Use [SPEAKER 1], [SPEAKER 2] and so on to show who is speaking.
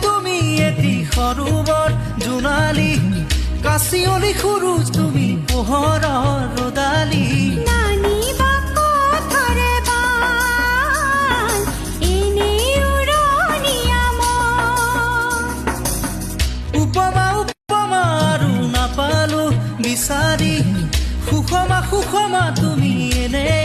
[SPEAKER 1] তুমি এটি সৰোবৰ জোনালী কাচিয়লি সৰু তুমি পোহৰৰ ৰদালি উপমা উপমা আৰু নাপালো বিচাৰি সুষমা সুষমা তুমি এনে